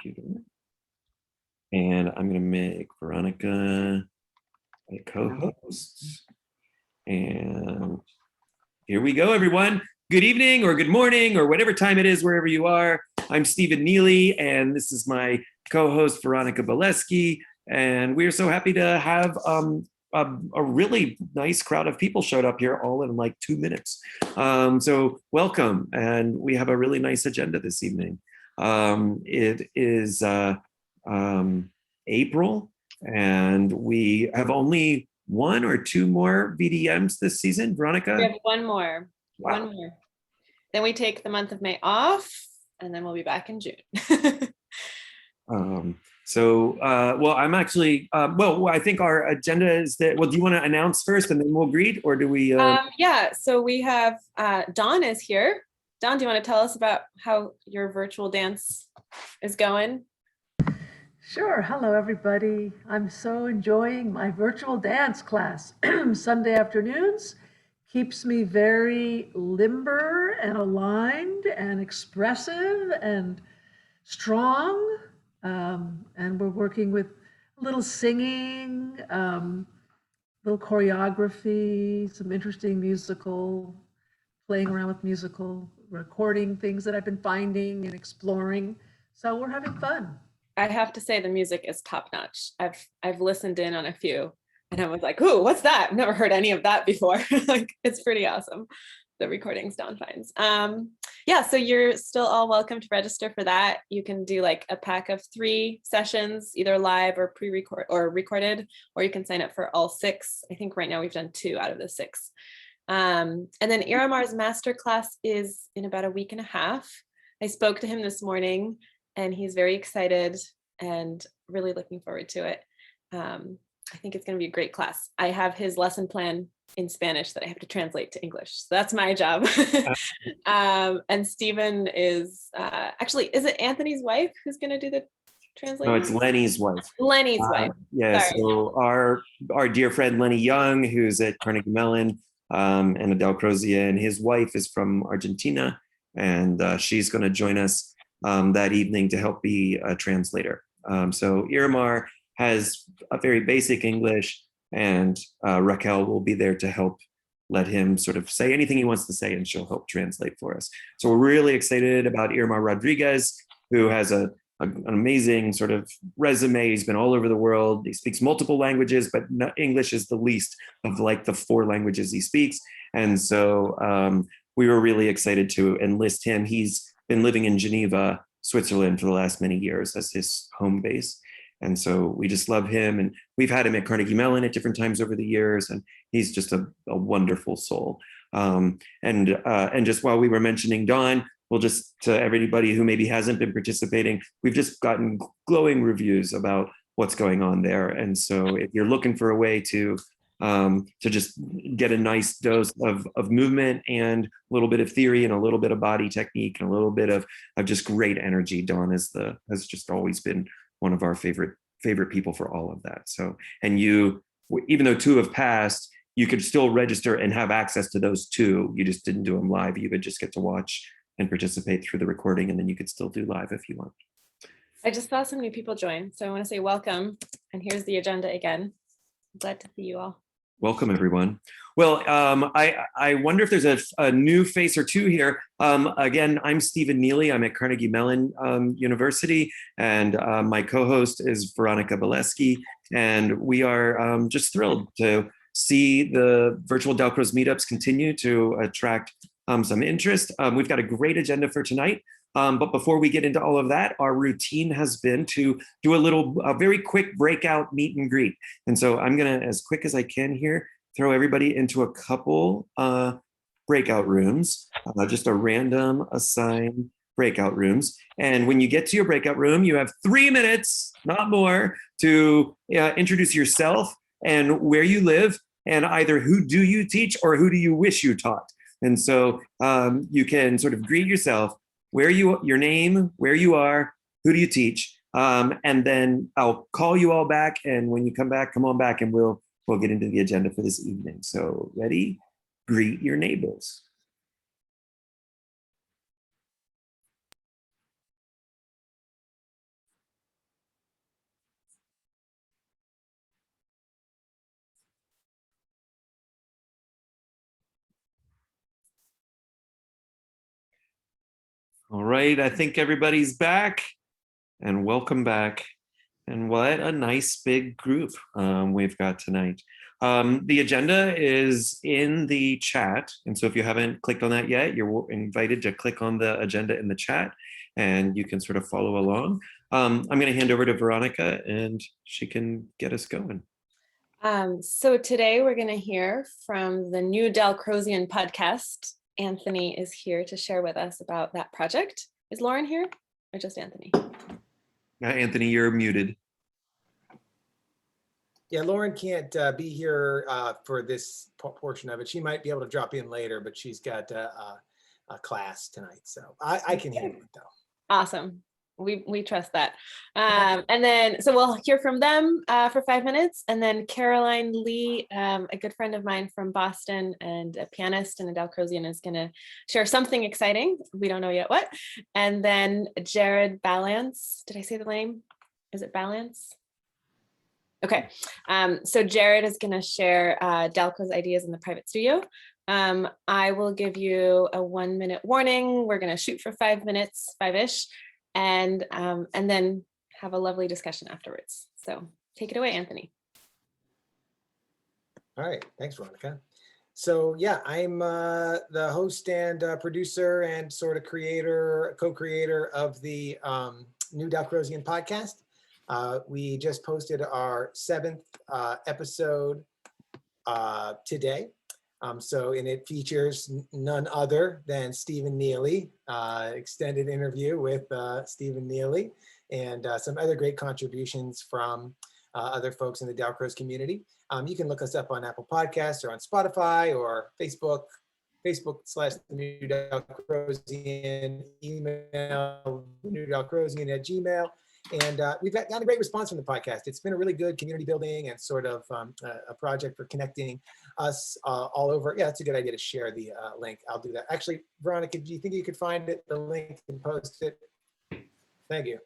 computer. And I'm going to make Veronica a co-host. And here we go, everyone. Good evening or good morning or whatever time it is, wherever you are. I'm Stephen Neely, and this is my co-host, Veronica Bileski. And we are so happy to have a really nice crowd of people showed up here all in like 2 minutes. So welcome. And we have a really nice agenda this evening. It is April, and we have only 1 or 2 more VDMs this season. Veronica? We have one more. Wow. One more. Then we take the month of May off, and then we'll be back in June. Well, I'm actually, I think our agenda is that, well, do you want to announce first and then we'll greet, or do we? Yeah, so we have, Dawn is here. Dawn, do you want to tell us about how your virtual dance is going? Sure. Hello, everybody. I'm so enjoying my virtual dance class. Sunday afternoons keeps me very limber and aligned and expressive and strong. And we're working with a little singing, little choreography, some interesting playing around with musical, recording things that I've been finding and exploring. So we're having fun. I have to say the music is top notch. I've listened in on a few and I was like, ooh, what's that? I've never heard any of that before. Like, it's pretty awesome. The recordings Dawn finds. Yeah, so you're still all welcome to register for that. You can do like a pack of 3 sessions, either live or pre-record or recorded, or you can sign up for all 6. I think right now we've done 2 out of the 6. And then Iramar's masterclass is in about a week and a half. I spoke to him this morning and he's very excited and really looking forward to it. I think it's going to be a great class. I have his lesson plan in Spanish that I have to translate to English. So that's my job. And Stephen is actually, is it Anthony's wife who's going to do the translation? No, it's Lenny's wife. Lenny's wife. Yeah, Sorry. so our dear friend Lenny Young, who's at Carnegie Mellon, and Adele Crozier, and his wife is from Argentina, and she's going to join us that evening to help be a translator. So Iramar has a very basic English, and Raquel will be there to help let him sort of say anything he wants to say, and she'll help translate for us. So we're really excited about Iramar Rodriguez, who has an amazing sort of resume. He's been all over the world. He speaks multiple languages, but English is the least of like the 4 languages he speaks. And so we were really excited to enlist him. He's been living in Geneva, Switzerland for the last many years as his home base. And so we just love him. And we've had him at Carnegie Mellon at different times over the years. And he's just a wonderful soul. And just while we were mentioning Dawn, we'll just, to everybody who maybe hasn't been participating, we've just gotten glowing reviews about what's going on there. And so if you're looking for a way to just get a nice dose of movement and a little bit of theory and a little bit of body technique and a little bit of just great energy, Dawn has just always been one of our favorite people for all of that. So, and you, even though 2 have passed, you could still register and have access to those 2. You just didn't do them live. You would just get to watch and participate through the recording, and then you could still do live if you want. I just saw so many people join, so I want to say welcome. And here's the agenda again. I'm glad to see you all. Welcome, everyone. Well, I wonder if there's a new face or 2 here. Again, I'm Stephen Neely. I'm at Carnegie Mellon University, and my co-host is Veronica Bileski. And we are just thrilled to see the virtual Dalcroze meetups continue to attract some interest. We've got a great agenda for tonight. But before we get into all of that, our routine has been to do a very quick breakout meet and greet. And so I'm gonna, as quick as I can here, throw everybody into a couple breakout rooms, just a random assigned breakout rooms. And when you get to your breakout room, you have 3 minutes, not more, to introduce yourself and where you live, and either who do you teach or who do you wish you taught. And so you can sort of greet yourself, your name, where you are, who do you teach, and then I'll call you all back. And when you come back, come on back, and we'll get into the agenda for this evening. So ready? Greet your neighbors. All right, I think everybody's back, and welcome back. And what a nice big group we've got tonight. The agenda is in the chat. And so if you haven't clicked on that yet, you're invited to click on the agenda in the chat and you can sort of follow along. I'm going to hand over to Veronica and she can get us going. So today we're going to hear from the new Dalcrozian podcast. Anthony is here to share with us about that project. Is Lauren here or just Anthony? Anthony, you're muted. Yeah, Lauren can't be here for this portion of it. She might be able to drop in later, but she's got a class tonight. So I can handle it though. Awesome. We trust that. And then, so we'll hear from them for 5 minutes. And then Caroline Lee, a good friend of mine from Boston and a pianist and a Dalcrozian, is going to share something exciting. We don't know yet what. And then Jared Balance, did I say the name? Is it Balance? Okay. So Jared is going to share Dalcro's ideas in the private studio. I will give you a 1 minute warning. We're going to shoot for 5 minutes, 5-ish. And then have a lovely discussion afterwards. So take it away, Anthony. All right, thanks, Veronica. So yeah, I'm the host and producer and sort of co-creator of the new Dalcrozian podcast. We just posted our 7th episode today. And it features none other than Stephen Neely, extended interview with Stephen Neely, and some other great contributions from other folks in the Dalcroze community. You can look us up on Apple Podcasts or on Spotify or Facebook / The New Dalcrozian, email newdalcrozian@gmail. And we've gotten a great response from the podcast. It's been a really good community building and sort of a project for connecting us all over. Yeah, it's a good idea to share the link. I'll do that. Actually, Veronica, do you think you could find it, the link, and post it? Thank you.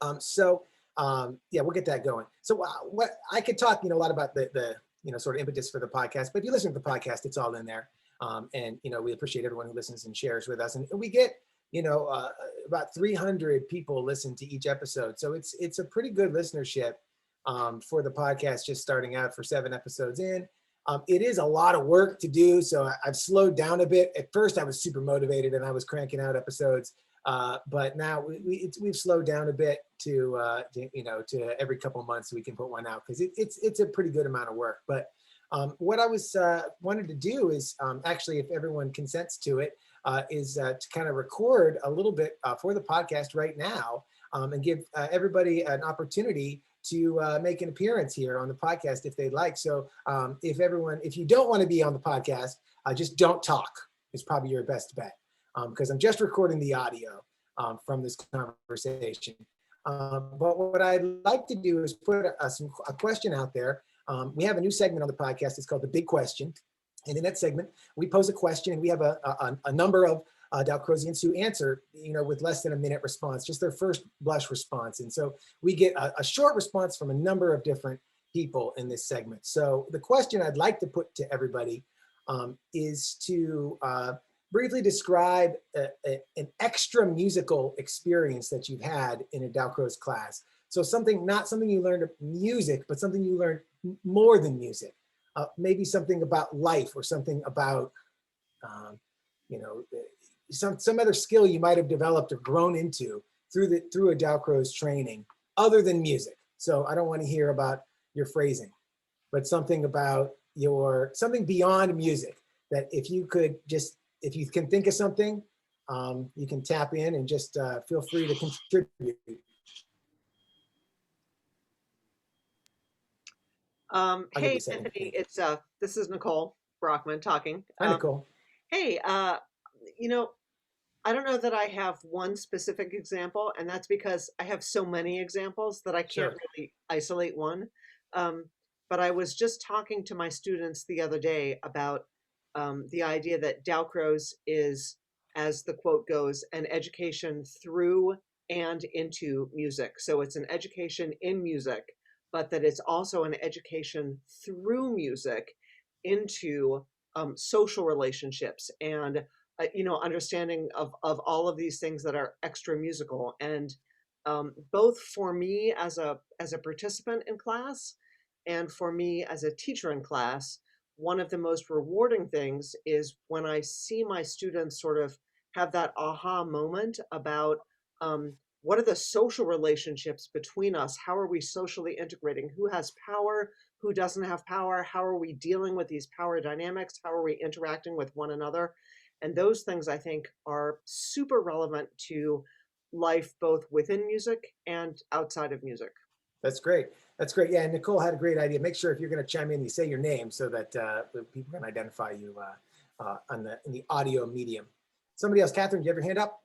Yeah, we'll get that going. So what I could talk, a lot about the sort of impetus for the podcast, but if you listen to the podcast, it's all in there. And we appreciate everyone who listens and shares with us. And we get about 300 people listen to each episode. So it's a pretty good listenership for the podcast, just starting out for 7 episodes in. It is a lot of work to do. So I've slowed down a bit. At first I was super motivated and I was cranking out episodes. But now we've slowed down a bit to every couple of months we can put one out, because it's a pretty good amount of work. But what I wanted to do is actually, if everyone consents to it, is to kind of record a little bit for the podcast right now, and give everybody an opportunity to make an appearance here on the podcast if they'd like. So if you don't want to be on the podcast, just don't talk is probably your best bet, because I'm just recording the audio from this conversation. But what I'd like to do is put a question out there. We have a new segment on the podcast. It's called The Big Question. And in that segment, we pose a question, and we have a number of Dalcrozians who answer, with less than a minute response, just their first blush response. And so we get a short response from a number of different people in this segment. So the question I'd like to put to everybody is to briefly describe an extra musical experience that you've had in a Dalcroze class. So not something you learned music, but something you learned more than music. Maybe something about life, or something about, some other skill you might have developed or grown into through a Dalcroze training, other than music. So I don't want to hear about your phrasing, but something about something beyond music, that if you can think of something, you can tap in and just feel free to contribute. Hey, Anthony, this is Nicole Brockman talking. Hi, Nicole. Hey, I don't know that I have one specific example, and that's because I have so many examples that I can't really isolate one. But I was just talking to my students the other day about the idea that Dalcroze is, as the quote goes, an education through and into music. So it's an education in music, but that it's also an education through music into social relationships and understanding of all of these things that are extra musical. And both for me as a participant in class and for me as a teacher in class, one of the most rewarding things is when I see my students sort of have that aha moment about what are the social relationships between us? How are we socially integrating? Who has power? Who doesn't have power? How are we dealing with these power dynamics? How are we interacting with one another? And those things I think are super relevant to life, both within music and outside of music. That's great. That's great. Yeah, and Nicole had a great idea. Make sure if you're going to chime in, you say your name so that people can identify you in the audio medium. Somebody else, Catherine, do you have your hand up?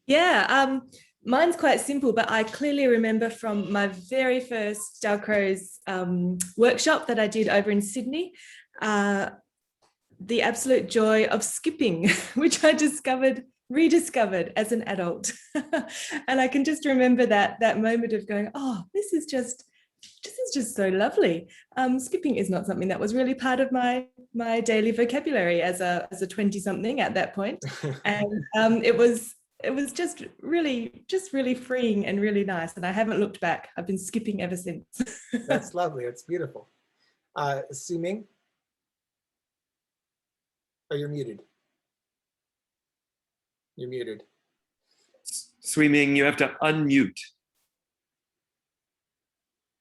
Yeah, mine's quite simple, but I clearly remember from my very first Dalcroze workshop that I did over in Sydney, the absolute joy of skipping, which I rediscovered as an adult. And I can just remember that moment of going, oh, this is just so lovely. Skipping is not something that was really part of my daily vocabulary as a 20-something at that point. And it was just really freeing and really nice. And I haven't looked back. I've been skipping ever since. That's lovely. It's beautiful. Su-Ming? Oh, you're muted. You're muted. Su-Ming, you have to unmute.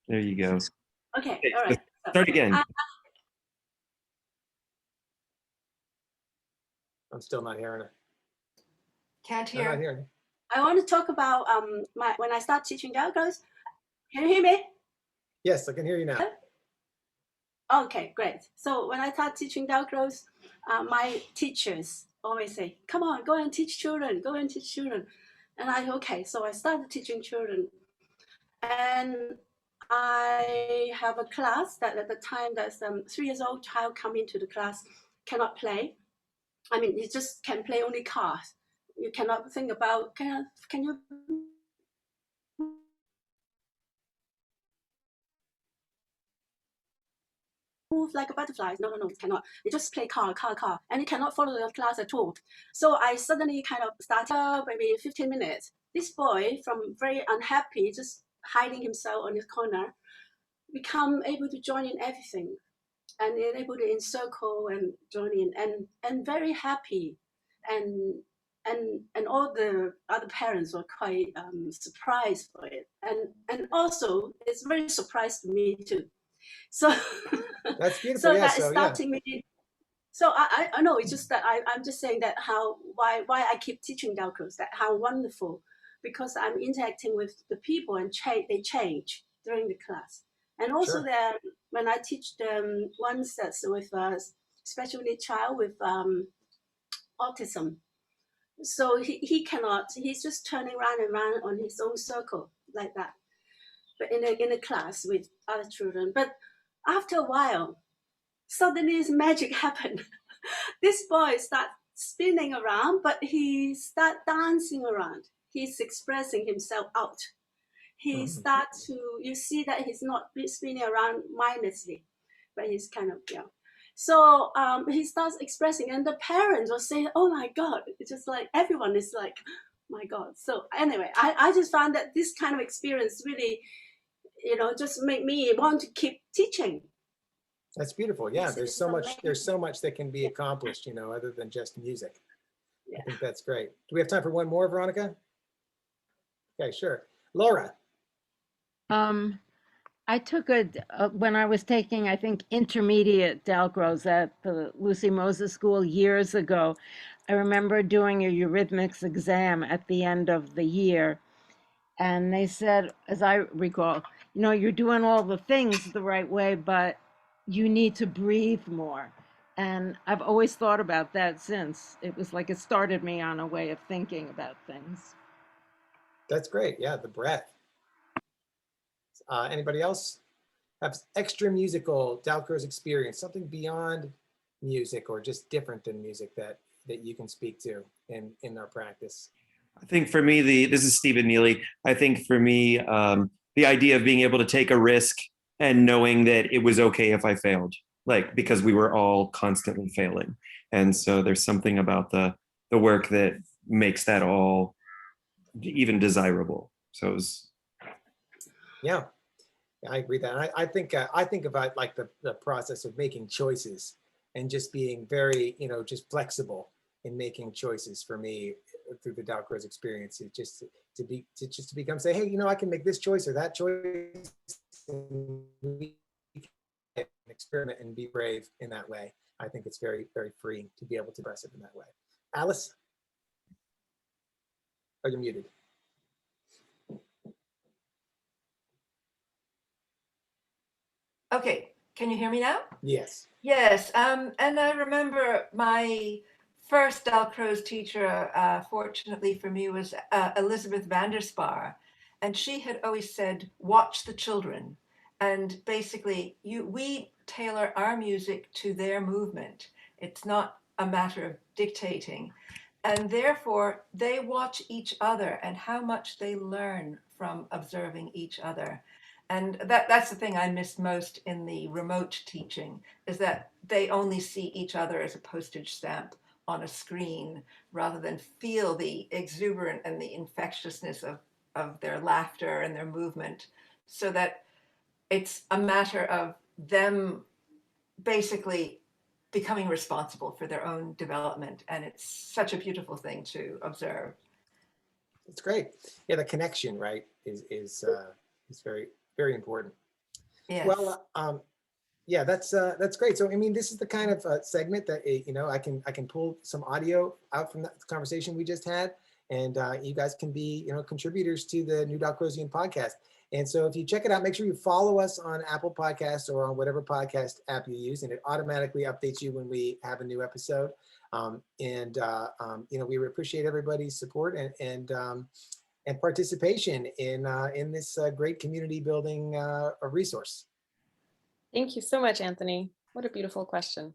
There you go. Okay, all right. Start again. I'm still not hearing her. Can't I'm not hear. hearing her. I want to talk about when I start teaching Dalcroze. Can you hear me? Yes, I can hear you now. Okay, great. So when I start teaching Dalcroze, my teachers always say, "Come on, go and teach children. Go and teach children." And okay. So I started teaching children, and I have a class that at the time that's 3 years old child come into the class, cannot play. I mean, he just can play only cars. You cannot think about, can you move like a butterfly? No, cannot. You just play car, and you cannot follow the class at all. So I suddenly kind of started maybe 15 minutes. This boy from very unhappy, just hiding himself on his corner, become able to join in everything and able to encircle and join in and very happy. And all the other parents were quite surprised for it. And also it's very surprised to me too. So That's beautiful. so Yeah, that is starting me. So I know it's just that I'm just saying that why I keep teaching Dalcroze, that how wonderful, because I'm interacting with the people and they change during the class. And also Sure. when I teach them ones that's with a special need child with autism. So he cannot, he's just turning round and round on his own circle like that. But in a class with other children. But after a while, suddenly this magic happened. This boy starts spinning around, but he starts dancing around. He's expressing himself out. He starts to, you see that he's not spinning around mindlessly, but he's kind of, So he starts expressing, and the parents will say, "Oh my God!" It's just like everyone is like, "My God!" So anyway, I just found that this kind of experience really, just make me want to keep teaching. That's beautiful. Yeah, there's so much that can be accomplished, other than just music. Yeah. I think that's great. Do we have time for one more, Veronica? Okay, sure. Laura. I took when I was taking, I think, intermediate Dalcroze at the Lucy Moses School years ago. I remember doing a eurythmics exam at the end of the year. And they said, as I recall, you're doing all the things the right way, but you need to breathe more. And I've always thought about that since. It was like it started me on a way of thinking about things. That's great. Yeah, the breath. Anybody else have extra musical Dalcroze experience, something beyond music or just different than music that you can speak to in our practice? I think for me, this is Stephen Neely. I think for me, the idea of being able to take a risk and knowing that it was okay if I failed, because we were all constantly failing. And so there's something about the the work that makes that all even desirable. So it was, Yeah, I agree with that. I think about like the process of making choices and just being very, just flexible in making choices for me through the Dalcroze experience. It just to become say, hey, I can make this choice or that choice, and we can experiment and be brave in that way. I think it's very, very freeing to be able to express it in that way. Alice? Oh, you're muted. Okay, can you hear me now? Yes. Yes, and I remember my first Dalcroze teacher, fortunately for me, was Elizabeth van der Spar, and she had always said, watch the children. And basically, we tailor our music to their movement. It's not a matter of dictating. And therefore, they watch each other and how much they learn from observing each other. And that's the thing I miss most in the remote teaching, is that they only see each other as a postage stamp on a screen rather than feel the exuberance and the infectiousness of their laughter and their movement, so that it's a matter of them basically becoming responsible for their own development. And it's such a beautiful thing to observe. It's great. Yeah, the connection, right, is very, very important. Yes. Well, yeah, that's great. So, I mean, this is the kind of segment that I can pull some audio out from that conversation we just had, and you guys can be contributors to the New Dalcrozian podcast. And so, if you check it out, make sure you follow us on Apple Podcasts or on whatever podcast app you use, and it automatically updates you when we have a new episode. We appreciate everybody's support and participation in this great community building resource. Thank you so much, Anthony. What a beautiful question.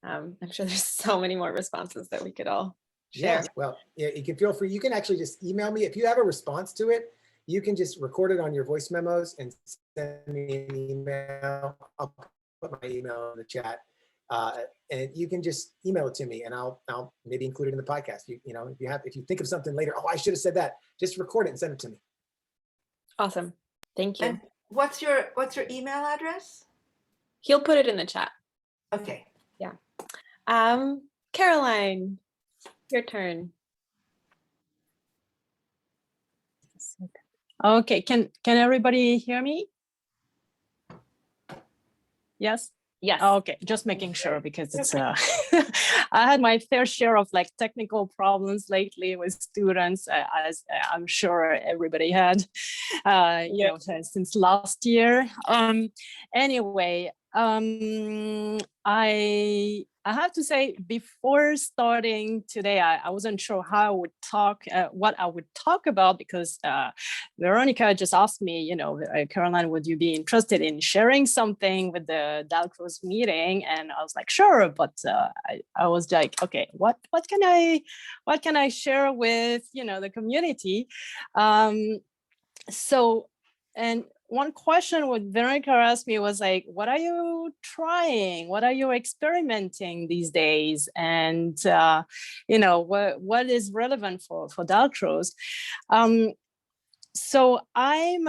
I'm sure there's so many more responses that we could all share. Yeah, well, yeah, you can feel free. You can actually just email me if you have a response to it. You can just record it on your voice memos and send me an email. I'll put my email in the chat, and you can just email it to me, and I'll maybe include it in the podcast. If you think of something later, oh, I should have said that. Just record it and send it to me. Awesome. Thank you. And what's your email address? He'll put it in the chat. Okay. Yeah. Caroline, your turn. Okay, can everybody hear me? Yes? Yes. Okay, just making sure, because it's I had my fair share of like technical problems lately with students, as I'm sure everybody had, since last year. Anyway, I have to say, before starting today, I wasn't sure how I would talk, what I would talk about, because Veronica just asked me, Caroline, would you be interested in sharing something with the Dalcroze meeting? And I was like, sure, but I was like, okay, what can I share with the community? And one question what Veronica asked me was like, what are you trying? What are you experimenting these days? And, what is relevant for Dalcroze? So I'm,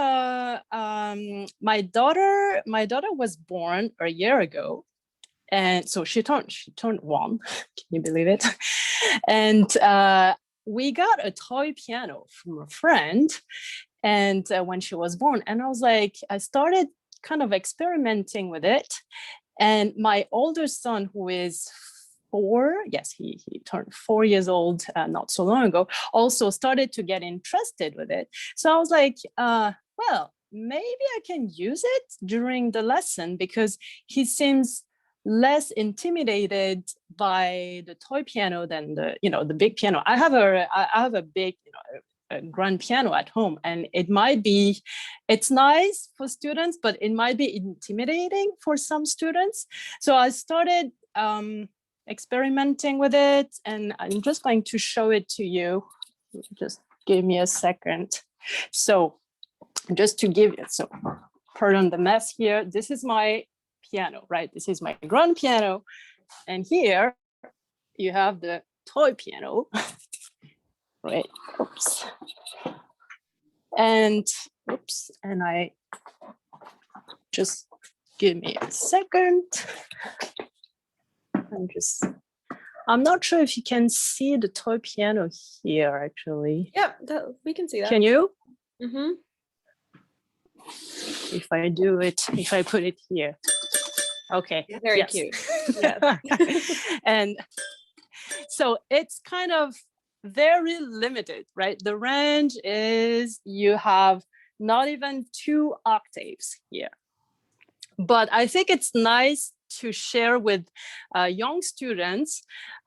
my daughter was born a year ago. And so she turned 1, can you believe it? And we got a toy piano from a friend. And when she was born, and I was like, I started kind of experimenting with it. And my older son, who is 4, yes, he turned 4 years old not so long ago, also started to get interested with it. So I was like, well, maybe I can use it during the lesson, because he seems less intimidated by the toy piano than the big piano. I have a big, a grand piano at home, and it's nice for students, but it might be intimidating for some students. So I started experimenting with it, and I'm just going to show it to you. Just give me a second. So just to give it, so pardon the mess here. This is my piano, right? This is my grand piano. And here you have the toy piano. Right, oops. And oops, and I just give me a second. I'm not sure if you can see the toy piano here, actually. Yep, we can see that. Can you? Mm-hmm. If I put it here. Okay. Very yes. cute. Yes. And so it's kind of very limited, right? The range is, you have not even 2 octaves here. But I think it's nice to share with young students,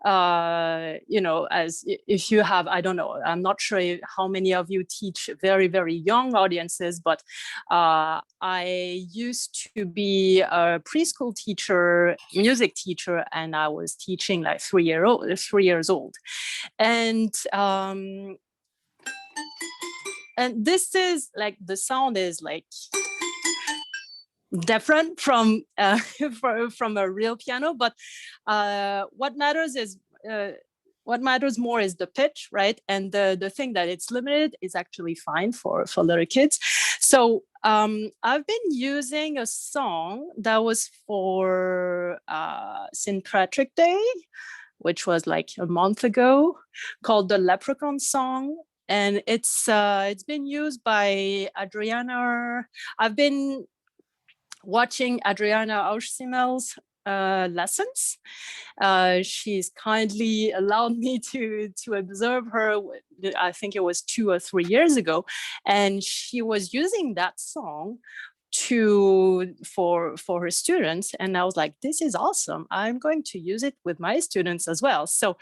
as if you have, I don't know, I'm not sure how many of you teach very, very young audiences, but I used to be a preschool teacher, music teacher, and I was teaching like 3 years old. And this is like, the sound is like different from from a real piano, but what matters more is the pitch, right? And the thing that it's limited is actually fine for little kids. So I've been using a song that was for St. Patrick Day, which was like a month ago, called the Leprechaun Song. And it's been used by Adriana. I've been watching Adriana Auschimmel's lessons. She's kindly allowed me to observe her. I think it was 2 or 3 years ago, and she was using that song for her students, and I was like, this is awesome. I'm going to use it with my students as well. So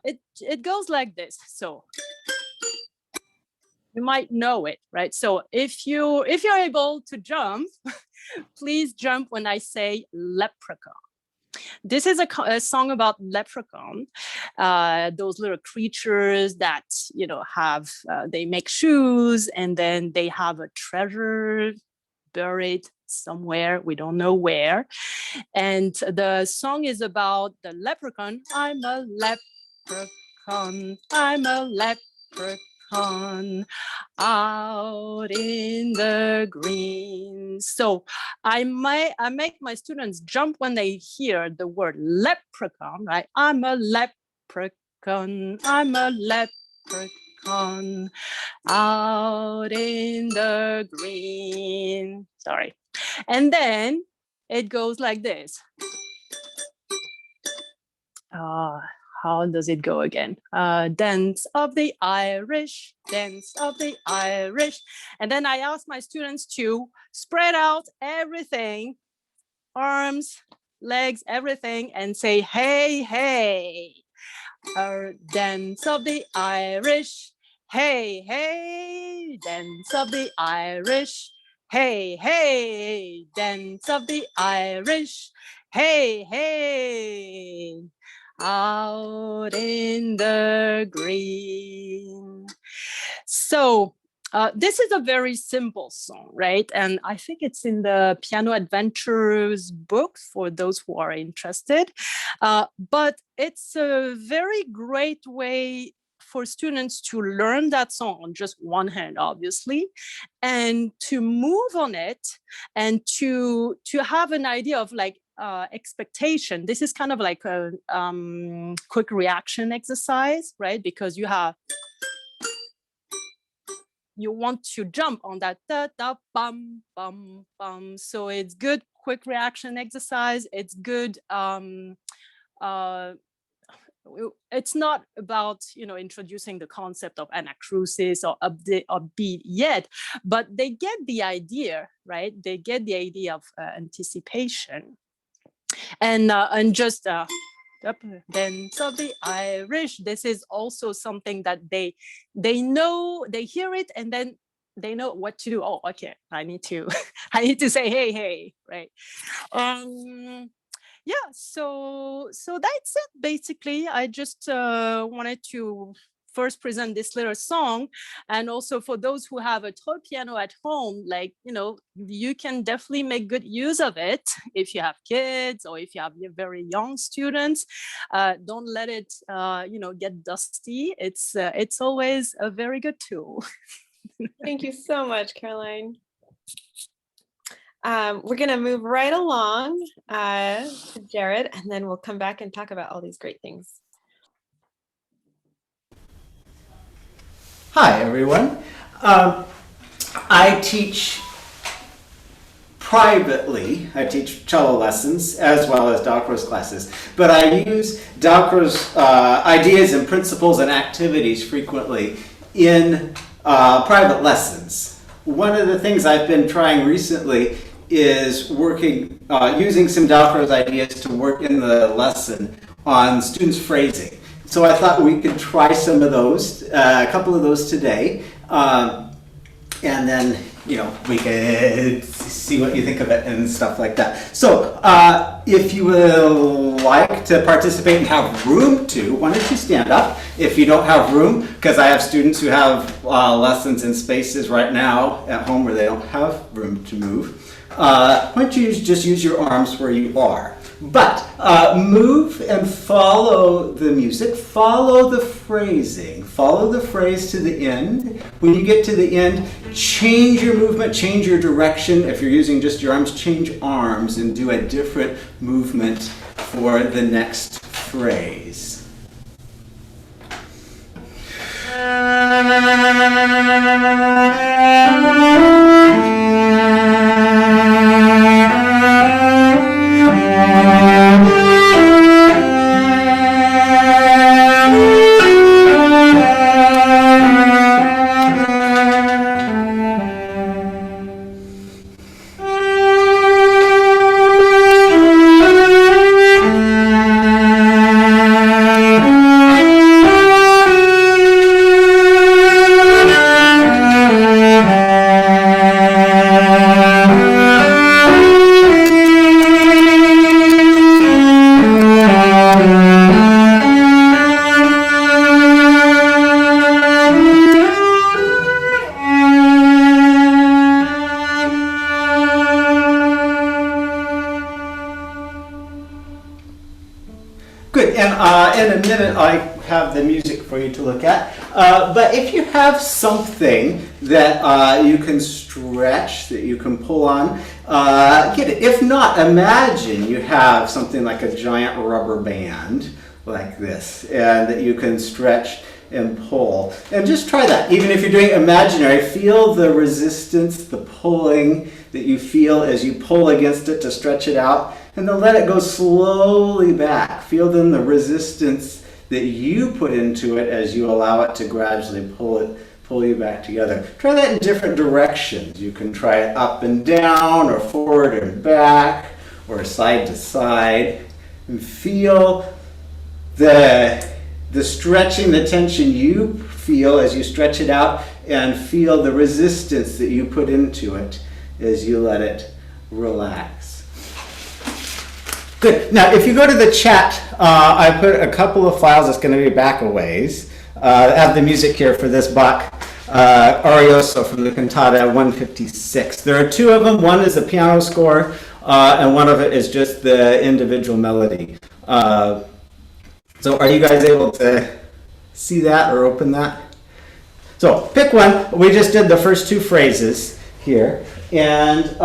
it goes like this. So you might know it, right? So if you're able to jump, please jump when I say leprechaun. This is a song about leprechaun, those little creatures that, have, they make shoes, and then they have a treasure buried somewhere, we don't know where. And the song is about the leprechaun. I'm a leprechaun, I'm a leprechaun out in the green. So I make my students jump when they hear the word leprechaun, right? I'm a leprechaun, I'm a leprechaun out in the green. Sorry. And then it goes like this. How does it go again? Dance of the Irish, dance of the Irish. And then I ask my students to spread out everything, arms, legs, everything, and say, hey, hey. Dance of the Irish, hey, hey. Dance of the Irish, hey, hey. Dance of the Irish, hey, hey. Out in the green. So this is a very simple song, right? And I think it's in the Piano Adventures book for those who are interested. But it's a very great way for students to learn that song on just one hand, obviously, and to move on it, and to have an idea of like expectation. This is kind of like a quick reaction exercise, right? Because you want to jump on that da da bum bum bum. So it's good quick reaction exercise. It's good. It's not about introducing the concept of anacrusis or upbeat yet, but they get the idea, right? They get the idea of anticipation, and just dance of the Irish. This is also something that they know. They hear it, and then they know what to do. Oh, okay, I need to say hey, hey, right? Yeah, so that's it basically. I just wanted to first present this little song. And also for those who have a toy piano at home, like, you can definitely make good use of it if you have kids or if you have very young students. Don't let it, get dusty. It's always a very good tool. Thank you so much, Caroline. We're going to move right along to Jared, and then we'll come back and talk about all these great things. Hi, everyone. I teach privately. I teach cello lessons as well as Dalcroze classes, but I use Dalcroze ideas and principles and activities frequently in private lessons. One of the things I've been trying recently is using some Dalcroze ideas to work in the lesson on students' phrasing. So I thought we could try some of those, a couple of those today, and then we could see what you think of it and stuff like that. So if you would like to participate and have room to, why don't you stand up? If you don't have room, because I have students who have lessons in spaces right now at home where they don't have room to move, why don't you just use your arms where you are? But move and follow the music, follow the phrasing, follow the phrase to the end. When you get to the end, change your movement, change your direction. If you're using just your arms, change arms and do a different movement for the next phrase. In a minute, I have the music for you to look at. But if you have something that you can stretch, that you can pull on, get it. If not, imagine you have something like a giant rubber band like this, and that you can stretch and pull. And just try that. Even if you're doing imaginary, feel the resistance, the pulling that you feel as you pull against it to stretch it out. And then let it go slowly back. Feel then the resistance that you put into it as you allow it to gradually pull you back together. Try that in different directions. You can try it up and down, or forward and back, or side to side. And feel the stretching, the tension you feel as you stretch it out, and feel the resistance that you put into it as you let it relax. Good. Now, if you go to the chat, I put a couple of files that's going to be back a ways. I have the music here for this Bach Arioso from the Cantata 156. There are two of them. One is a piano score, and one of it is just the individual melody. So are you guys able to see that or open that? So pick one. We just did the first two phrases here. And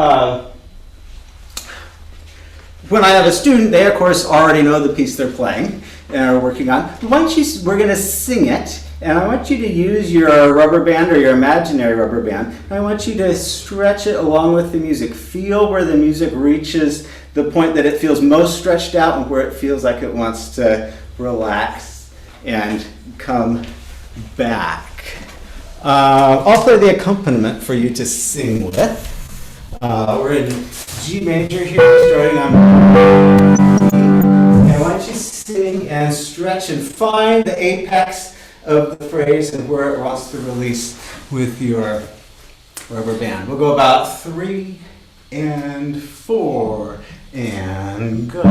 when I have a student, they of course already know the piece they're playing and are working on. We're going to sing it, and I want you to use your rubber band or your imaginary rubber band. I want you to stretch it along with the music. Feel where the music reaches the point that it feels most stretched out and where it feels like it wants to relax and come back. I'll play the accompaniment for you to sing with. We're in G major here, starting on. And why don't you sing and stretch and find the apex of the phrase and where it wants to release with your rubber band. We'll go about 3 and 4 and go.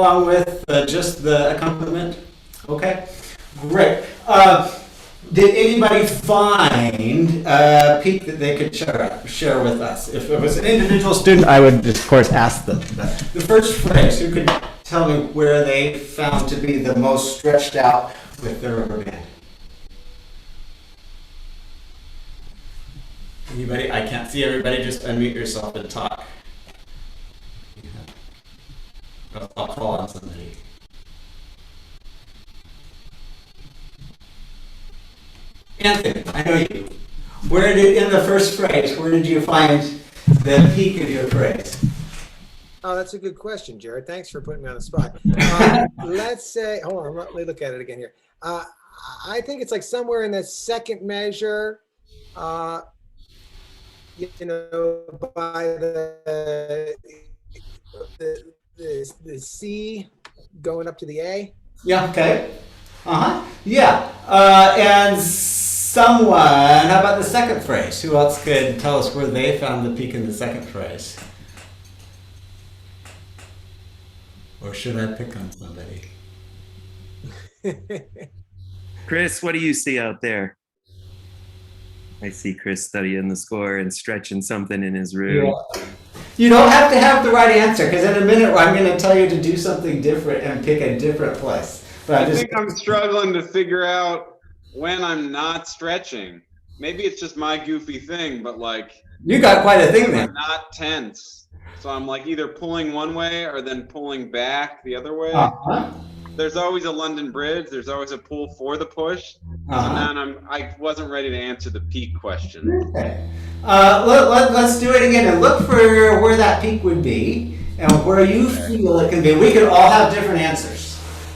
along with just the accompaniment? Okay, great. Did anybody find a peak that they could share with us? If it was an individual student, I would, of course, ask them. But the first phrase, who could tell me where they found to be the most stretched out with their rubber band? Anybody? I can't see everybody. Just unmute yourself and talk. I'll call on somebody. Anthony, I know you. In the first phrase, where did you find the peak of your phrase? Oh, that's a good question, Jared. Thanks for putting me on the spot. Let's say, hold on, let me look at it again here. I think it's like somewhere in the second measure, by the C going up to the A. Yeah, okay. Yeah. And someone, how about the second phrase? Who else could tell us where they found the peak in the second phrase? Or should I pick on somebody? Chris, what do you see out there? I see Chris studying the score and stretching something in his room. Yeah. You don't have to have the right answer, because in a minute I'm going to tell you to do something different and pick a different place. But I think I'm struggling to figure out when I'm not stretching. Maybe it's just my goofy thing, but like you got quite a thing there. I'm not tense, so I'm like either pulling one way or then pulling back the other way. There's always a London Bridge. There's always a pull for the push. So now I wasn't ready to answer the peak question. Okay. Let's do it again and look for where that peak would be and where you feel it can be. We can all have different answers.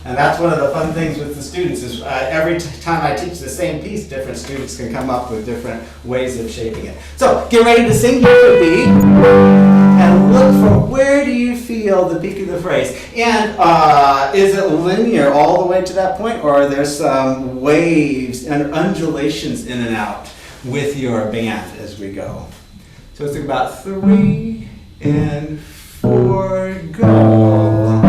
And that's one of the fun things with the students is every time I teach the same piece, different students can come up with different ways of shaping it. So get ready to sing your B and look for where do you feel the peak of the phrase. And is it linear all the way to that point, or are there some waves and undulations in and out with your band as we go? So it's about 3 and 4, go.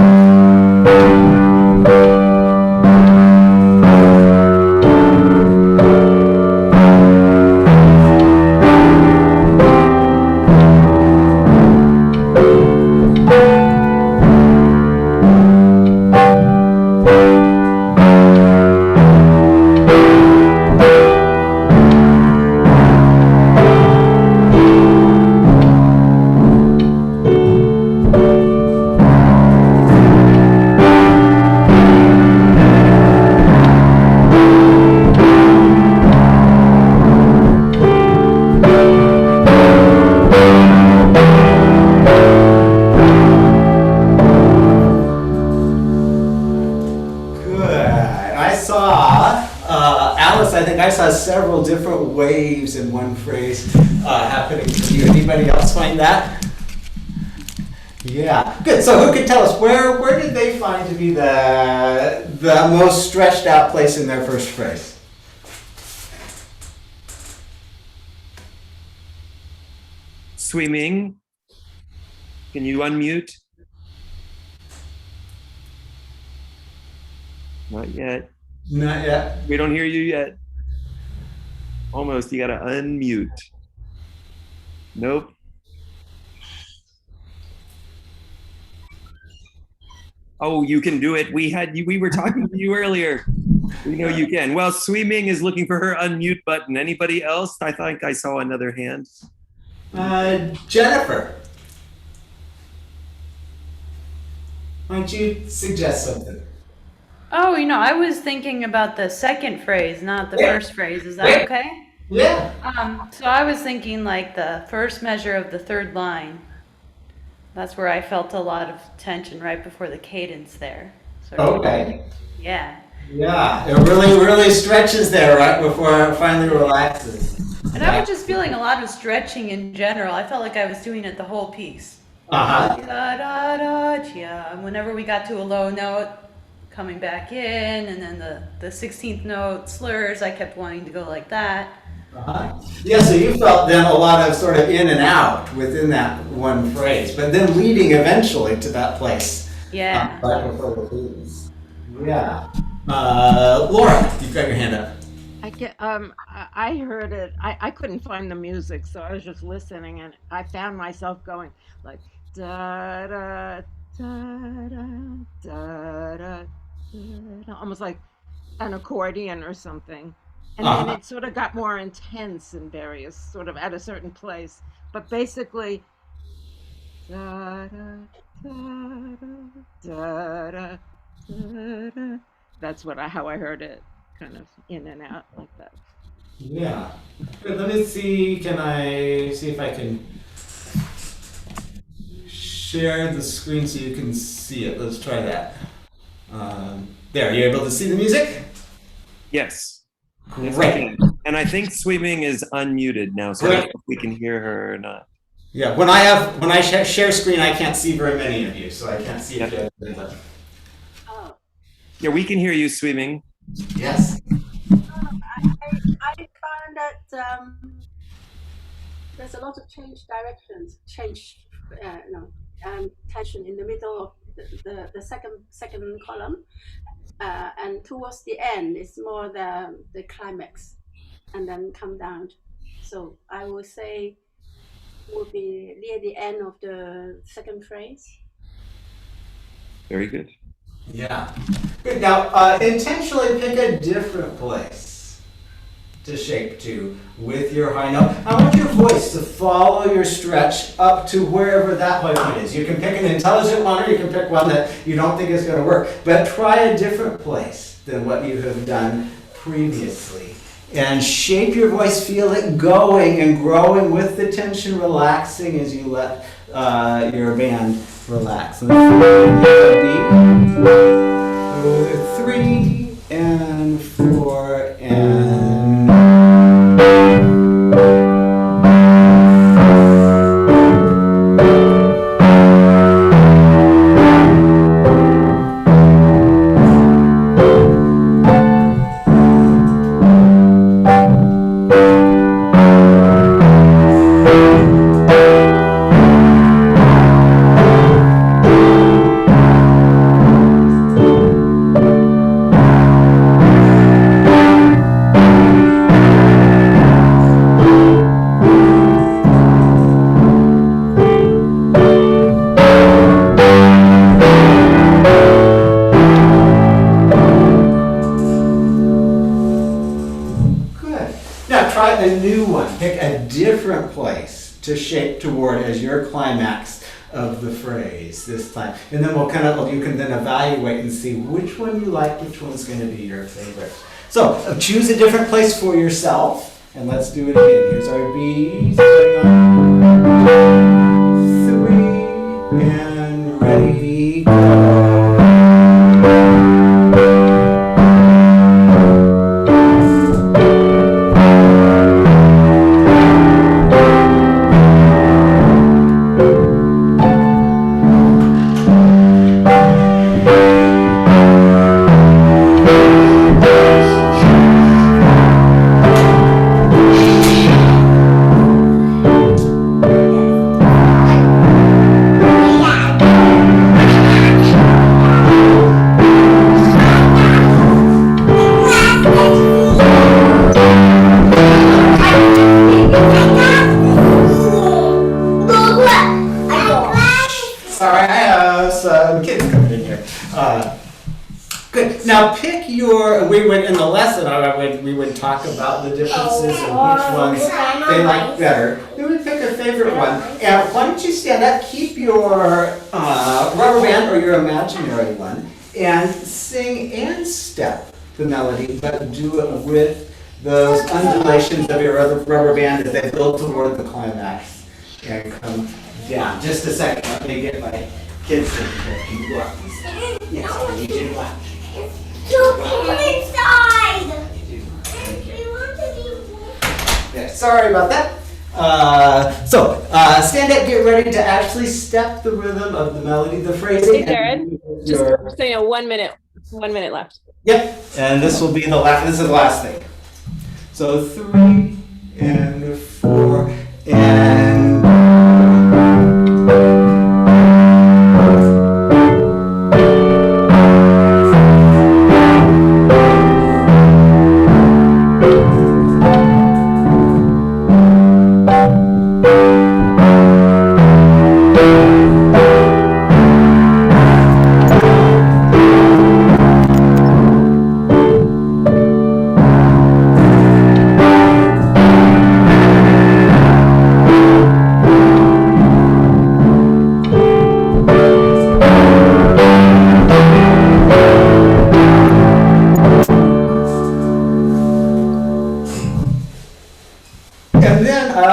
Several different waves in one phrase happening to you. Anybody else find that? Yeah, good. So who could tell us where did they find to be the most stretched out place in their first phrase? Swimming. Can you unmute? Not yet. Not yet. We don't hear you yet. Almost, you gotta unmute. Nope. Oh, you can do it. We were talking to you earlier. We know you can. Well, Swimming is looking for her unmute button. Anybody else? I think I saw another hand. Jennifer. Why don't you suggest something? Oh, I was thinking about the second phrase, not the first phrase. Is that okay? Yeah. So I was thinking like the first measure of the third line. That's where I felt a lot of tension right before the cadence there. Okay. Yeah. Yeah, it really stretches there right before it finally relaxes. And I was just feeling a lot of stretching in general. I felt like I was doing it the whole piece. Da, da, da, yeah. Whenever we got to a low note, coming back in, and then the 16th note slurs, I kept wanting to go like that. Yeah, so you felt then a lot of sort of in and out within that one phrase, but then leading eventually to that place Yeah. Right before the blues. Yeah. Laura, you've got your hand up. I heard it. I couldn't find the music, so I was just listening, and I found myself going like da da da da da da, da, almost like an accordion or something. And then it sort of got more intense in various sort of at a certain place. But basically, da da da da da da da. That's how I heard it, kind of in and out like that. Yeah. Good. Let me see. Can I see if I can share the screen so you can see it? Let's try that. There. Are you able to see the music? Yes. Yes, I Great. can. And I think Sweeping is unmuted now, so I don't know if we can hear her or not. Yeah. When I share screen, I can't see very many of you, so I can't see if you have. Oh, Yeah, we can hear you, Sweeping. Yes. I found that there's a lot of directions, tension in the middle of the second column, and towards the end it's more the climax, and then come down. So I would say would be near the end of the second phrase. Very good. Yeah. Good. Now, intentionally pick a different place to shape to with your high note. I want your voice to follow your stretch up to wherever that high point is. You can pick an intelligent one, or you can pick one that you don't think is going to work. But try a different place than what you have done previously. And shape your voice, feel it going and growing with the tension relaxing as you let your band relax. And 3 and 4 and to shape toward as your climax of the phrase this time. And then you can then evaluate and see which one you like, which one's going to be your favorite. So choose a different place for yourself, and let's do it again. Here's our B, 3, and ready, go. Now pick your, we would, in the lesson, we would talk about the differences and which ones they like better. We would pick a favorite one. And why don't you stand up, keep your rubber band or your imaginary one, and sing and step the melody, but do it with those undulations of your other rubber band as they build toward the climax and come down. Just a second, let me get my kids in here. Yes, I need you to watch. Inside! Yeah, sorry about that. So stand up, get ready to actually step the rhythm of the melody, the phrasing. Hey, Jared, just so you know, 1 minute left. Yep, and this will be the last. This is the last thing. So 3 and 4 and. 3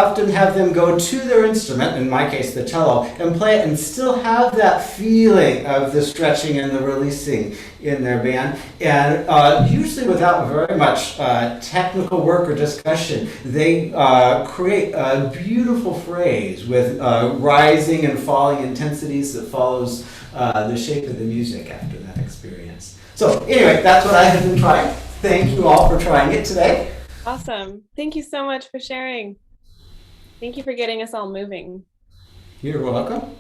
often have them go to their instrument, in my case the cello, and play it and still have that feeling of the stretching and the releasing in their band. And usually without very much technical work or discussion, they create a beautiful phrase with rising and falling intensities that follows the shape of the music after that experience. So anyway, that's what I have been trying. Thank you all for trying it today. Awesome. Thank you so much for sharing. Thank you for getting us all moving. You're welcome.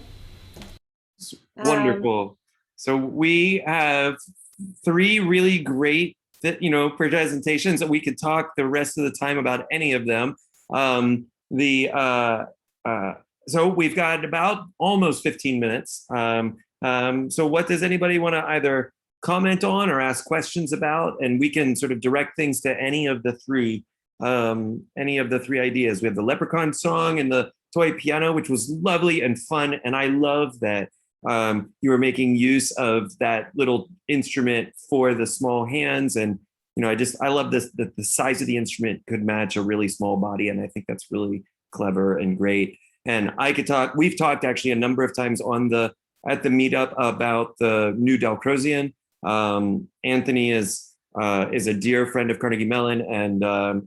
Wonderful. So we have 3 really great, presentations that we could talk the rest of the time about any of them. So we've got about almost 15 minutes. So what does anybody want to either comment on or ask questions about? And we can sort of direct things to any of the 3 ideas. We have the Leprechaun song and the toy piano, which was lovely and fun. And I love that you were making use of that little instrument for the small hands. And, I love this, that the size of the instrument could match a really small body. And I think that's really clever and great. And we've talked actually a number of times at the meetup about the new Dalcrozian. Anthony is a dear friend of Carnegie Mellon,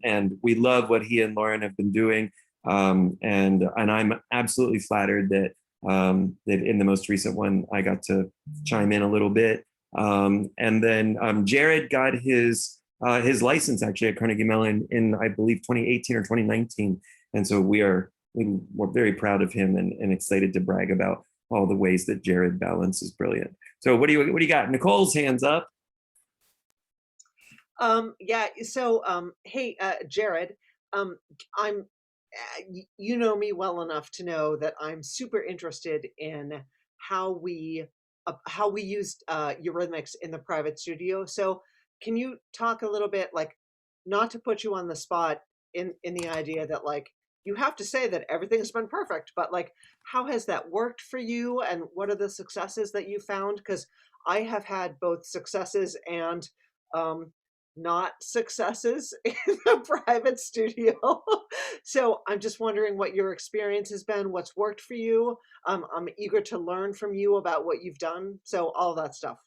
and we love what he and Lauren have been doing. And I'm absolutely flattered that in the most recent one, I got to chime in a little bit. And then Jared got his license actually at Carnegie Mellon in, I believe, 2018 or 2019. And so we're very proud of him and excited to brag about all the ways that Jared balances brilliant. So what do you got? Nicole's hands up. Hey, Jared, you know me well enough to know that I'm super interested in how we used Eurythmics in the private studio. So can you talk a little bit, like, not to put you on the spot in the idea that, like, you have to say that everything's been perfect, but, like, how has that worked for you, and what are the successes that you found? Because I have had both successes and not successes in the private studio. So I'm just wondering what your experience has been, what's worked for you. I'm eager to learn from you about what you've done. So all that stuff.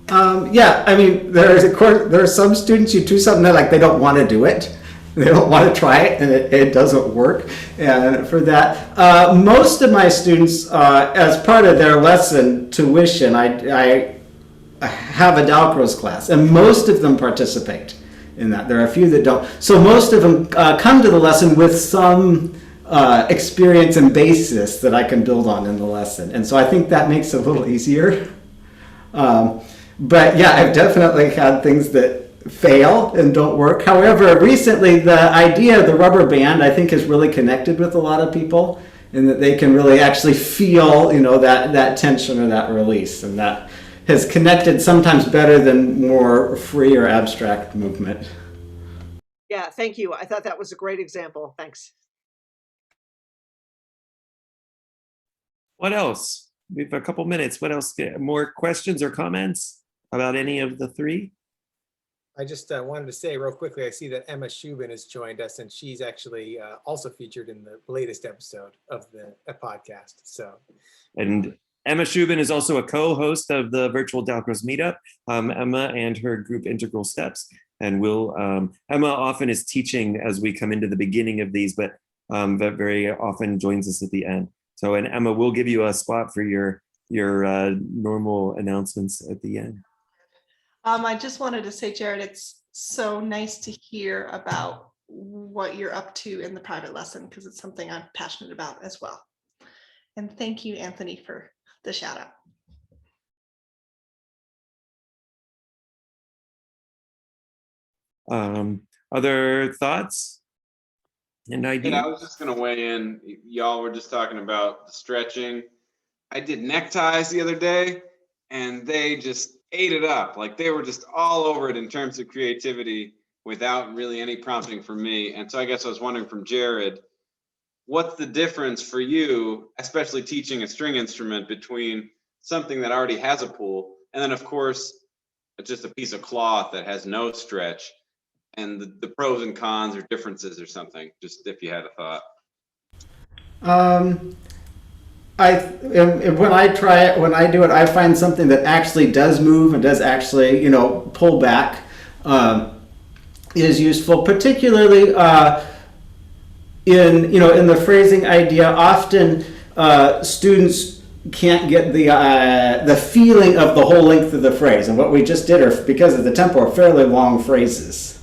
I mean, there are some students, you do something that, like, they don't want to do it. They don't want to try it, and it doesn't work. And for that, most of my students, as part of their lesson tuition, I have a Dalcroze class, and most of them participate in that. There are a few that don't. So most of them come to the lesson with some experience and basis that I can build on in the lesson. And so I think that makes it a little easier. But yeah, I've definitely had things that fail and don't work. However, recently the idea of the rubber band, I think, has really connected with a lot of people, and that they can really actually feel, that tension or that release, and that has connected sometimes better than more free or abstract movement. Yeah, thank you. I thought that was a great example. Thanks. What else? We have a couple minutes. What else? More questions or comments about any of the 3? I just wanted to say real quickly, I see that Emma Shubin has joined us, and she's actually also featured in the latest episode of the podcast. So, and Emma Shubin is also a co-host of the virtual Dalcroze meetup. Emma and her group Integral Steps, and Emma often is teaching as we come into the beginning of these, but very often joins us at the end. So, and Emma, we'll give you a spot for your normal announcements at the end. I just wanted to say, Jared, it's so nice to hear about what you're up to in the private lesson, because it's something I'm passionate about as well. And thank you, Anthony, for the shout out. Other thoughts and ideas? I was just going to weigh in. Y'all were just talking about the stretching. I did neckties the other day, and they just ate it up. Like, they were just all over it in terms of creativity without really any prompting from me. And so I guess I was wondering from Jared, what's the difference for you, especially teaching a string instrument, between something that already has a pull and then, of course, it's just a piece of cloth that has no stretch? and the pros and cons or differences or something, just if you had a thought. When I try it, when I do it, I find something that actually does move and does actually, pull back, is useful, particularly in the phrasing idea. Often students can't get the feeling of the whole length of the phrase, and what we just did are, because of the tempo, are fairly long phrases.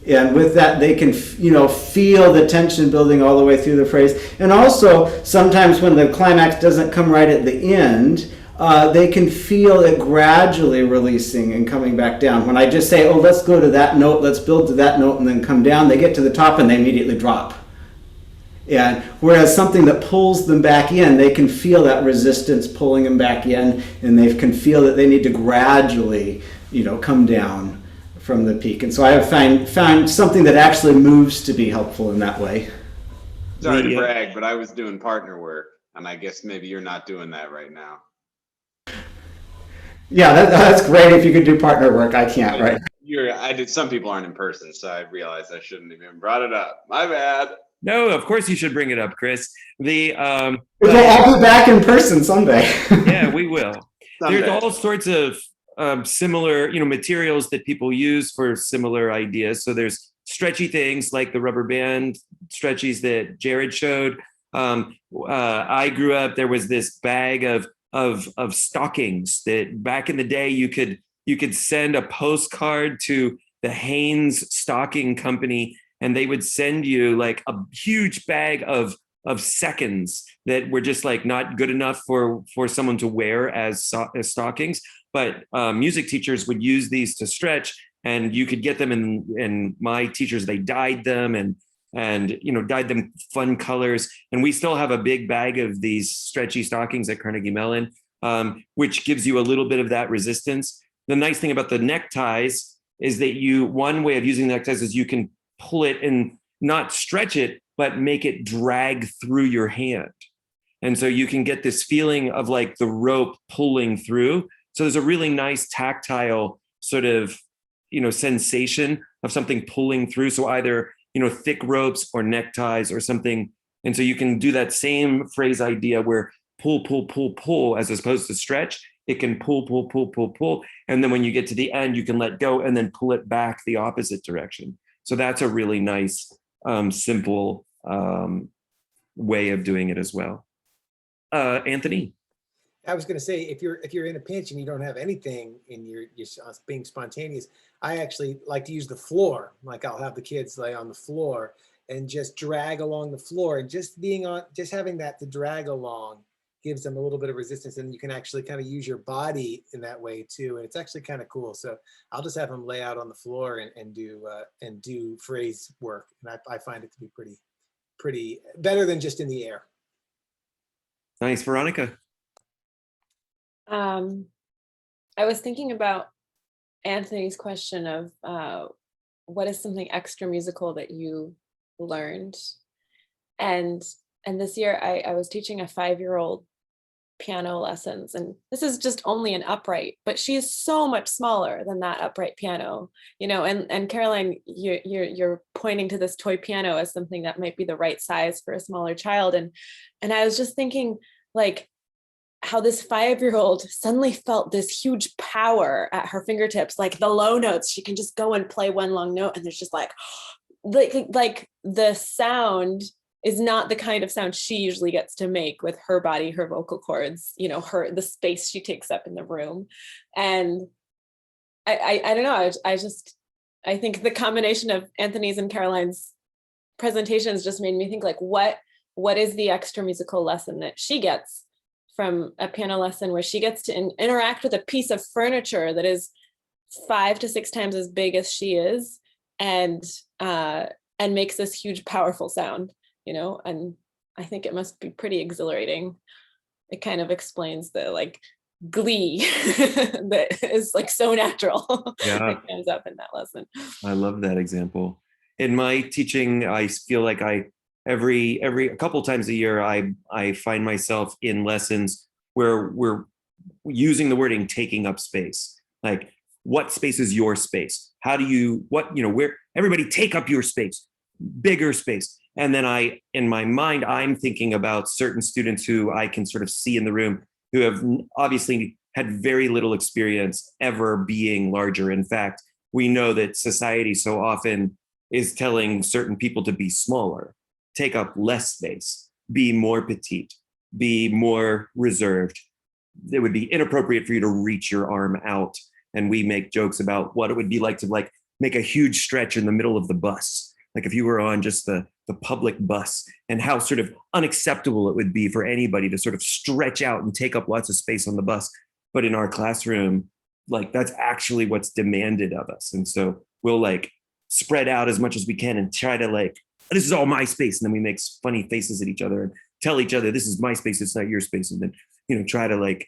And with that, they can, feel the tension building all the way through the phrase. And also, sometimes when the climax doesn't come right at the end, they can feel it gradually releasing and coming back down. When I just say, oh, let's go to that note, let's build to that note, and then come down, they get to the top and they immediately drop. And whereas something that pulls them back in, they can feel that resistance pulling them back in, and they can feel that they need to gradually, come down from the peak. And so I have found something that actually moves to be helpful in that way. Sorry to brag, but I was doing partner work, and I guess maybe you're not doing that right now. Yeah, that's great if you could do partner work. I can't, right? I did. Some people aren't in person, so I realized I shouldn't have even brought it up. My bad. No, of course you should bring it up, Chris. I'll be back in person someday. Yeah, we will. Someday. There's all sorts of similar, materials that people use for similar ideas. So there's stretchy things like the rubber band stretchies that Jared showed. I grew up, there was this bag of stockings that back in the day you could send a postcard to the Hanes Stocking Company, and they would send you like a huge bag of seconds that were just like not good enough for someone to wear as stockings. But music teachers would use these to stretch, and you could get them and my teachers, they dyed them and dyed them fun colors. And we still have a big bag of these stretchy stockings at Carnegie Mellon, which gives you a little bit of that resistance. The nice thing about the neckties is that one way of using neckties is you can pull it and not stretch it, but make it drag through your hand. And so you can get this feeling of like the rope pulling through. So there's a really nice tactile sort of, sensation of something pulling through. So either, thick ropes or neckties or something. And so you can do that same phrase idea where pull, pull, pull, pull, as opposed to stretch. It can pull, pull, pull, pull, pull. And then when you get to the end, you can let go and then pull it back the opposite direction. So that's a really nice, simple way of doing it as well. Anthony? I was going to say, if you're in a pinch and you don't have anything in your being spontaneous, I actually like to use the floor. Like I'll have the kids lay on the floor and just drag along the floor, and just having that to drag along gives them a little bit of resistance, and you can actually kind of use your body in that way too. And it's actually kind of cool. So I'll just have them lay out on the floor and do phrase work. And I find it to be pretty better than just in the air. Nice. Veronica? I was thinking about Anthony's question of what is something extra musical that you learned, and this year I was teaching a 5-year-old piano lessons, and this is just only an upright, but she is so much smaller than that upright piano, and Caroline, you're pointing to this toy piano as something that might be the right size for a smaller child, and I was just thinking like how this 5-year-old suddenly felt this huge power at her fingertips, like the low notes, she can just go and play one long note, and there's just like the sound is not the kind of sound she usually gets to make with her body, her vocal cords, the space she takes up in the room. And I don't know, I think the combination of Anthony's and Caroline's presentations just made me think like, what is the extra musical lesson that she gets from a piano lesson where she gets to interact with a piece of furniture that is 5 to 6 times as big as she is, and makes this huge, powerful sound, and I think it must be pretty exhilarating. It kind of explains the like glee that is like so natural. Yeah. that comes up in that lesson. I love that example. In my teaching, I feel like a couple times a year, I find myself in lessons where we're using the wording taking up space. Like, what space is your space? How do you, where, everybody take up your space, bigger space. And then in my mind, I'm thinking about certain students who I can sort of see in the room who have obviously had very little experience ever being larger. In fact, we know that society so often is telling certain people to be smaller, take up less space, be more petite, be more reserved. It would be inappropriate for you to reach your arm out. And we make jokes about what it would be like to make a huge stretch in the middle of the bus. Like if you were on just the public bus, and how sort of unacceptable it would be for anybody to sort of stretch out and take up lots of space on the bus. But in our classroom, like that's actually what's demanded of us. And so we'll like spread out as much as we can and try to like, this is all my space. And then we make funny faces at each other and tell each other, this is my space, it's not your space. And then, you know, try to like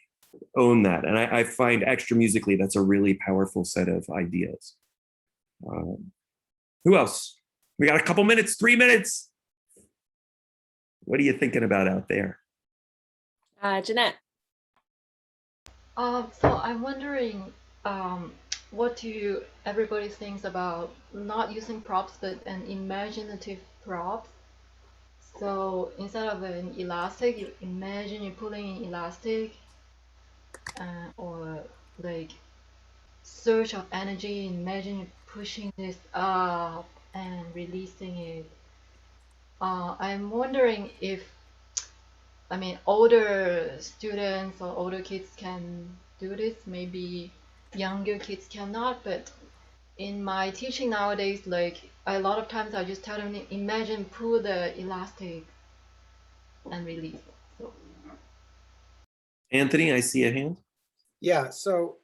own that. And I find extra musically, that's a really powerful set of ideas. Who else? We got a couple minutes, 3 minutes. What are you thinking about out there? Jeanette. So I'm wondering, what do everybody thinks about not using props, but an imaginative props? So instead of an elastic, you imagine you're pulling an elastic, or like surge of energy. Imagine you're pushing this up and releasing it. I'm wondering if, I mean, older students or older kids can do this, maybe younger kids cannot, but in my teaching nowadays, like a lot of times I just tell them, imagine pull the elastic and release. So. Anthony, I see a hand. Yeah, so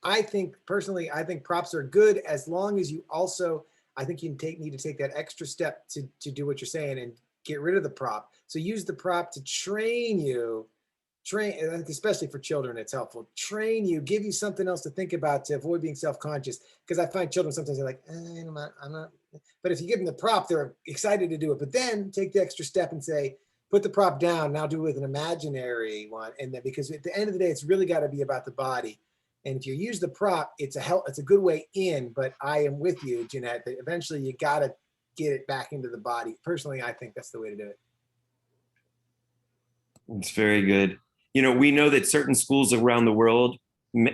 I think personally, I think props are good as long as you also, I think you need to take that extra step to do what you're saying and get rid of the prop. So use the prop to train you, especially for children, it's helpful. Train you, give you something else to think about to avoid being self-conscious. Because I find children sometimes they're like, I'm not. But if you give them the prop, they're excited to do it. But then take the extra step and say, put the prop down, now do it with an imaginary one. And then, because at the end of the day, it's really got to be about the body. And if you use the prop, it's a good way in, but I am with you, Jeanette, that eventually you got to get it back into the body. Personally, I think that's the way to do it. It's very good. You know, we know that certain schools around the world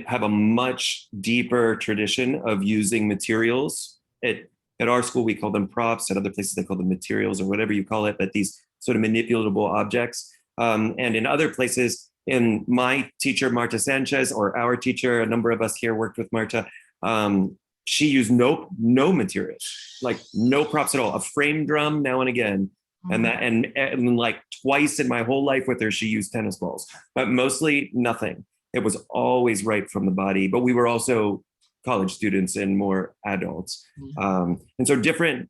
have a much deeper tradition of using materials. At our school, we call them props. At other places, they call them materials or whatever you call it, but these sort of manipulatable objects. And in other places, in my teacher, Marta Sanchez, or our teacher, a number of us here worked with Marta, she used no materials, like no props at all, a frame drum now and again. And like twice in my whole life with her, she used tennis balls, but mostly nothing. It was always right from the body, but we were also college students and more adults. And so different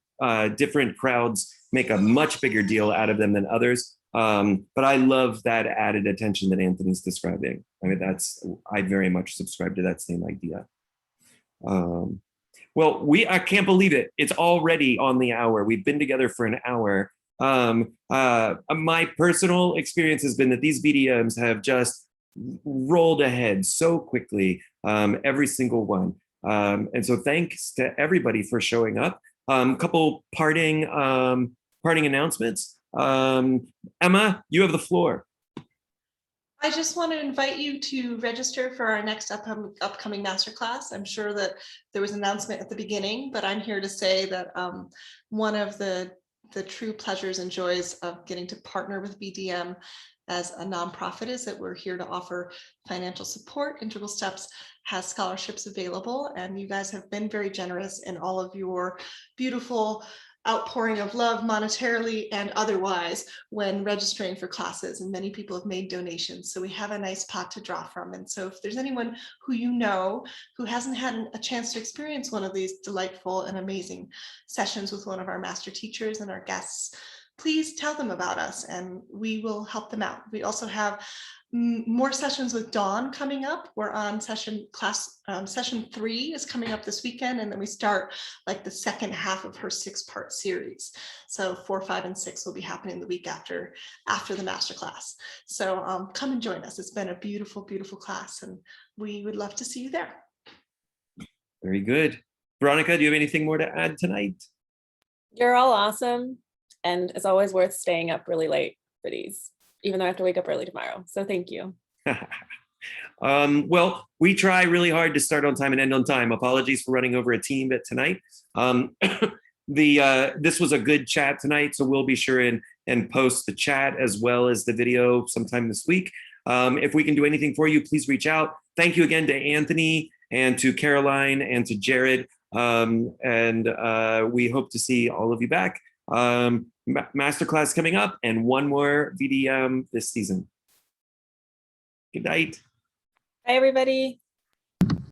crowds make a much bigger deal out of them than others. But I love that added attention that Anthony's describing. I mean, I very much subscribe to that same idea. Well, I can't believe it. It's already on the hour. We've been together for an hour. My personal experience has been that these BDMs have just rolled ahead so quickly, every single one. And so thanks to everybody for showing up. Couple parting announcements. Emma, you have the floor. I just want to invite you to register for our next upcoming masterclass. I'm sure that there was an announcement at the beginning, but I'm here to say that one of the true pleasures and joys of getting to partner with BDM as a nonprofit is that we're here to offer financial support. Integral Steps has scholarships available, and you guys have been very generous in all of your beautiful outpouring of love monetarily and otherwise when registering for classes, and many people have made donations. So we have a nice pot to draw from. And so if there's anyone who you know who hasn't had a chance to experience one of these delightful and amazing sessions with one of our master teachers and our guests, please tell them about us and we will help them out. We also have more sessions with Dawn coming up. We're on session 3 is coming up this weekend, and then we start like the second half of her 6-part series. So 4, 5, and 6 will be happening the week after the masterclass. So come and join us. It's been a beautiful, beautiful class, and we would love to see you there. Very good. Veronica, do you have anything more to add tonight? You're all awesome. And it's always worth staying up really late for these, even though I have to wake up early tomorrow. So thank you. Well, we try really hard to start on time and end on time. Apologies for running over a team bit tonight. This was a good chat tonight, so we'll be sure and post the chat as well as the video sometime this week. If we can do anything for you, please reach out. Thank you again to Anthony and to Caroline and to Jared. We hope to see all of you back. Masterclass coming up and one more VDM this season. Good night. Bye, everybody.